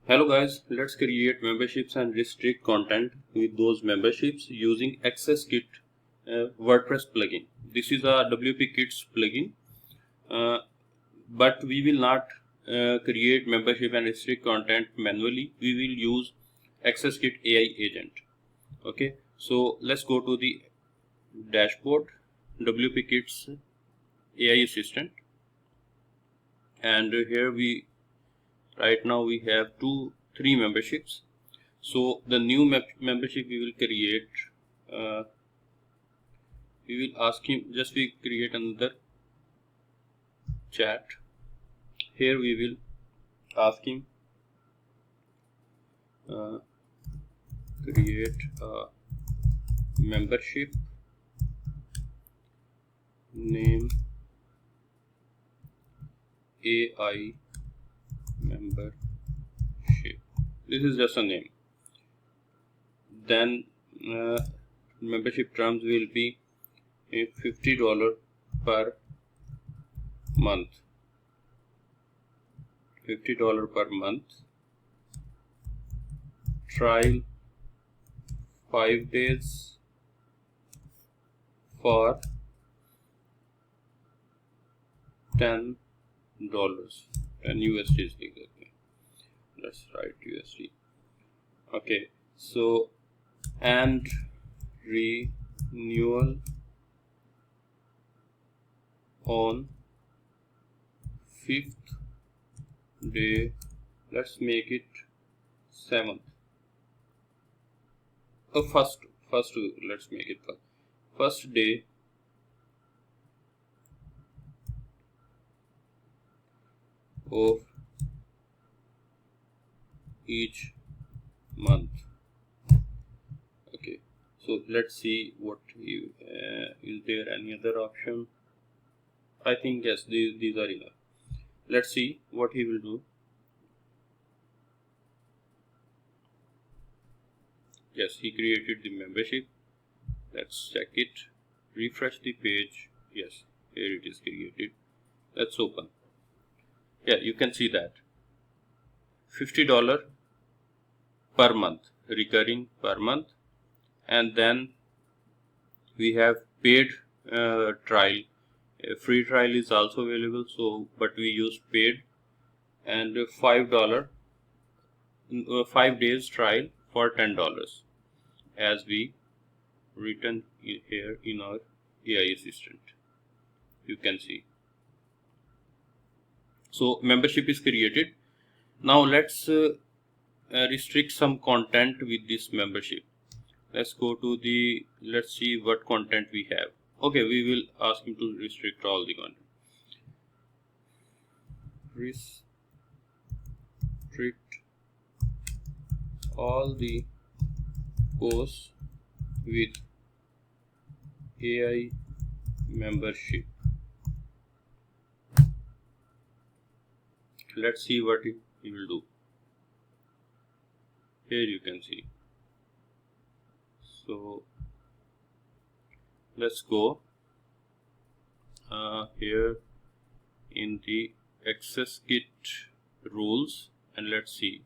Hello guys, let's create memberships and restrict content with those memberships using AccessKit WordPress plugin. This is a WPKits plugin, but we will not create membership and restrict content manually. We will use AccessKit AI agent. Okay, so let's go to the dashboard, WPKits AI assistant, and here right now we have three memberships. So the new membership we will create, we will ask him, we create another chat. Here we will ask him create a membership, name AI membership. This is just a name. Then membership terms will be $50 per month. $50 per month. Trial 5 days for $10. 10 USD is exactly. Let's write USD. Okay, so and renewal on 5th day. Let's make it 7th. First. Let's make it first day of each month. Okay, so let's see what you is there any other option? I think yes, these are enough. Let's see what he will do. Yes, he created the membership. Let's check it. Refresh the page. Yes, here it is created. Let's open. Yeah, you can see that $50 per month, recurring per month, and then we have paid trial. A free trial is also available, so but we use paid, and $5 5 days trial for $10, as we written here in our AI assistant. You can see. So membership is created. Now let's restrict some content with this membership. Let's go to let's see what content we have. Okay, we will ask him to restrict all the content. Restrict all the posts with AI membership. Let's see what he will do. Here you can see. So let's go here in the AccessKit rules, and let's see.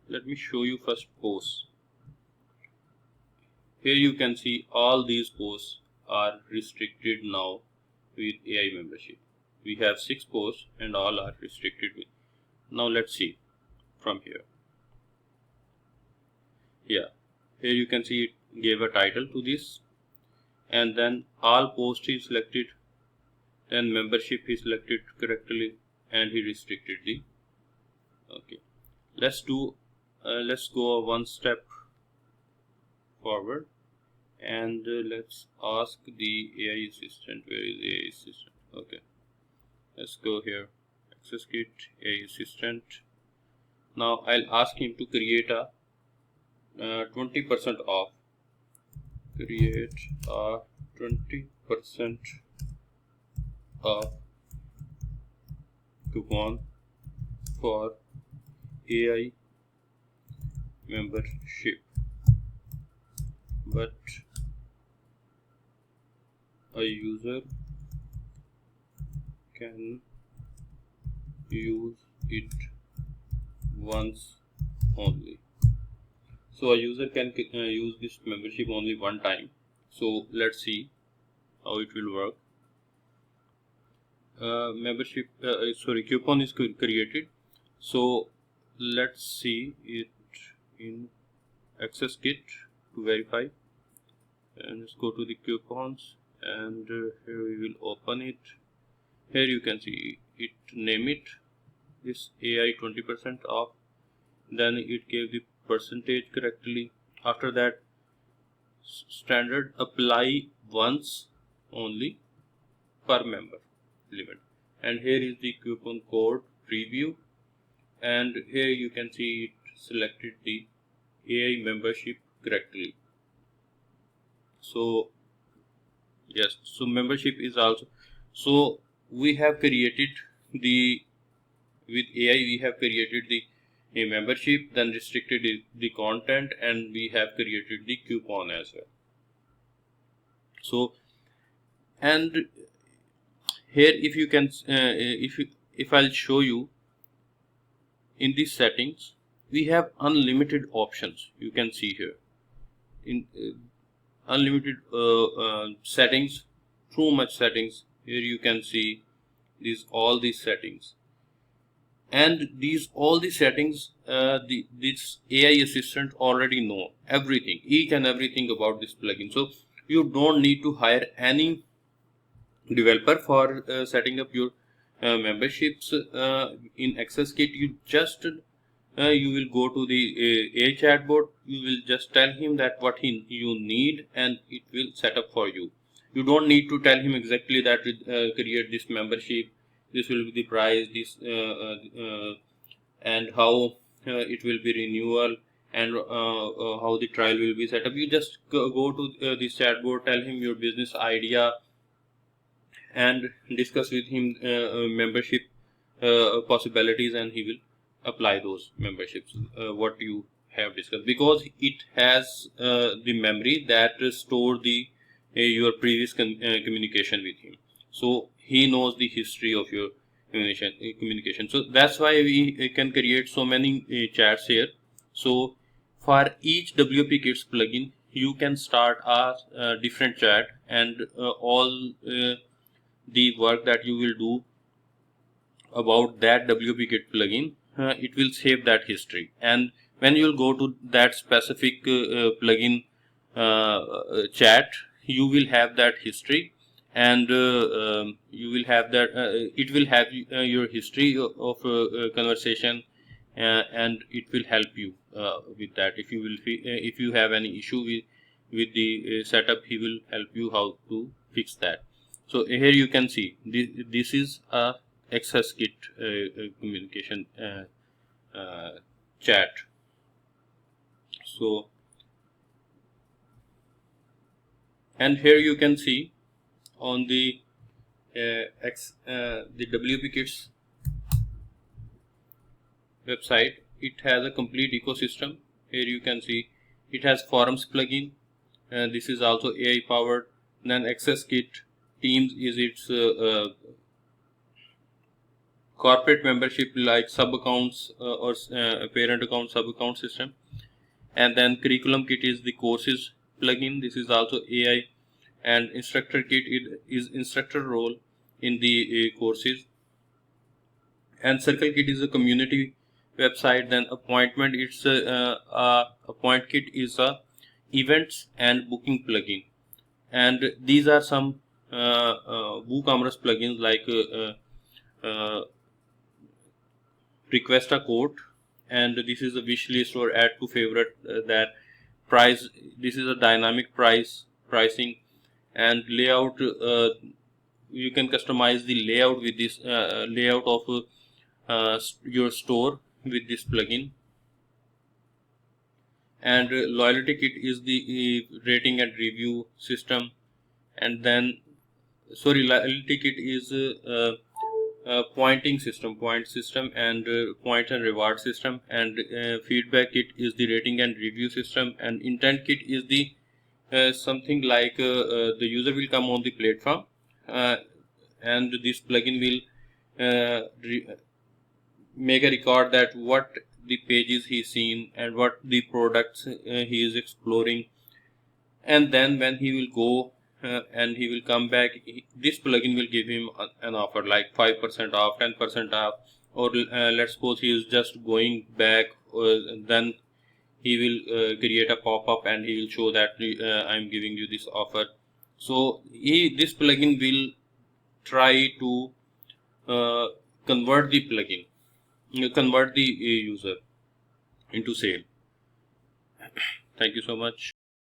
Let me show you first posts. Here you can see all these posts are restricted now with AI membership. We have 6 posts and all are restricted with. Now let's see from here. Yeah, here you can see it gave a title to this, and then all posts is selected, then membership is selected correctly, and he restricted the. Okay, let's go one step forward, and let's ask the AI assistant. Where is the AI assistant? Okay, let's go here, AccessKit AI assistant. Now I'll ask him to create a 20% off. Create a 20% off coupon for AI membership, but a user can use it once only. So a user can use this membership only one time. So let's see how it will work. Coupon is created. So let's see it in AccessKit to verify, and let's go to the coupons, and here we will open it. Here you can see it, name it this AI 20% off, then it gave the percentage correctly. After that, standard apply once only per member limit, and here is the coupon code preview, and here you can see it selected the AI membership correctly. So yes, so membership is also, so we have created the, with AI we have created the a membership, then restricted the content, and we have created the coupon as well. So, and here if you can if I'll show you in these settings, we have unlimited options. You can see here in unlimited settings, too much settings. Here you can see all these settings, and all the settings this AI assistant already know everything, each and everything about this plugin. So you don't need to hire any developer for setting up your memberships in AccessKit. You just you will go to the AI chatbot, you will just tell him that what you need, and it will set up for you. You don't need to tell him exactly that create this membership, this will be the price, this and how it will be renewal, and how the trial will be set up. You just go to this chatbot, tell him your business idea, and discuss with him membership possibilities, and he will apply those memberships what you have discussed, because it has the memory that store the your previous communication with him. So he knows the history of your communication. So that's why we can create so many chats here. So for each WPKits plugin, you can start a different chat, and all the work that you will do about that WPKit plugin, it will save that history, and when you will go to that specific plugin chat, you will have that history, and you will have that it will have your history of conversation, and it will help you with that. If you have any issue with the setup, he will help you how to fix that. So here you can see this is a AccessKit communication chat. So, and here you can see on the WPKits website, it has a complete ecosystem. Here you can see it has forums plugin, and this is also AI powered. Then AccessKit Teams is its corporate membership, like sub accounts or parent account, sub account system. And then CurriculumKit is the courses plugin. This is also AI, and InstructorKit is instructor role in the courses. And CircleKit is a community website. Then AppointKit is a events and booking plugin. And these are some WooCommerce plugins, like request a quote, and this is a wish list or add to favorite, that price. This is a dynamic pricing, and layout. You can customize the layout with this layout of your store with this plugin. And LoyaltyKit is the rating and review system. And then LoyaltyKit is point system, and point and reward system. And FeedbackKit is the rating and review system. And IntentKit is the something like the user will come on the platform, and this plugin will make a record that what the pages he's seen and what the products he is exploring. And then when he will go and he will come back, this plugin will give him an offer like 5% off, 10% off, or let's suppose he is just going back, then he will create a pop-up and he will show that I'm giving you this offer. So this plugin will try to convert the plugin, convert the user into sale. Thank you so much.